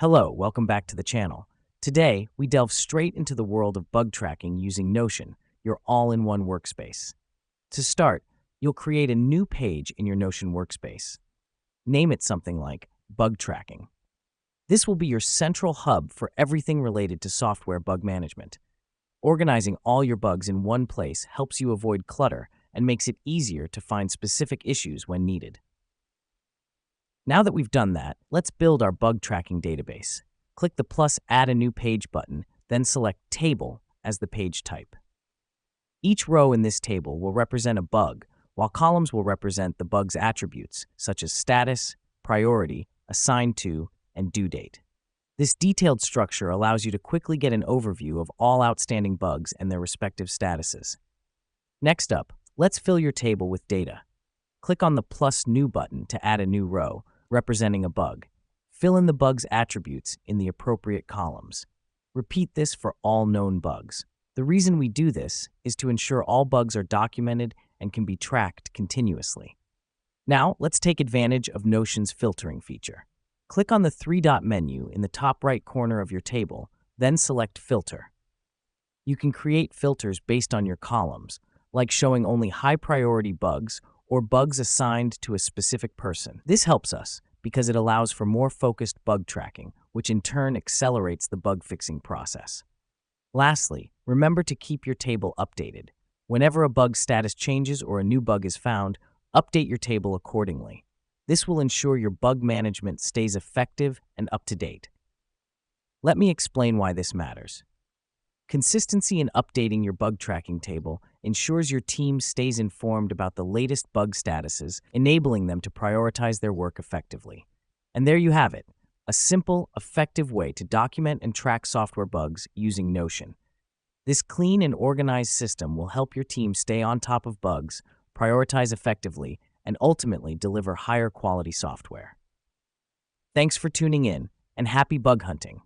Hello, welcome back to the channel. Today, we delve straight into the world of bug tracking using Notion, your all-in-one workspace. To start, you'll create a new page in your Notion workspace. Name it something like Bug Tracking. This will be your central hub for everything related to software bug management. Organizing all your bugs in one place helps you avoid clutter and makes it easier to find specific issues when needed. Now that we've done that, let's build our bug tracking database. Click the plus Add a New Page button, then select Table as the page type. Each row in this table will represent a bug, while columns will represent the bug's attributes, such as status, priority, assigned to, and due date. This detailed structure allows you to quickly get an overview of all outstanding bugs and their respective statuses. Next up, let's fill your table with data. Click on the plus New button to add a new row, representing a bug. Fill in the bug's attributes in the appropriate columns. Repeat this for all known bugs. The reason we do this is to ensure all bugs are documented and can be tracked continuously. Now, let's take advantage of Notion's filtering feature. Click on the three-dot menu in the top right corner of your table, then select Filter. You can create filters based on your columns, like showing only high-priority bugs or bugs assigned to a specific person. This helps us because it allows for more focused bug tracking, which in turn accelerates the bug fixing process. Lastly, remember to keep your table updated. Whenever a bug status changes or a new bug is found, update your table accordingly. This will ensure your bug management stays effective and up to date. Let me explain why this matters. Consistency in updating your bug tracking table ensures your team stays informed about the latest bug statuses, enabling them to prioritize their work effectively. And there you have it, a simple, effective way to document and track software bugs using Notion. This clean and organized system will help your team stay on top of bugs, prioritize effectively, and ultimately deliver higher quality software. Thanks for tuning in, and happy bug hunting!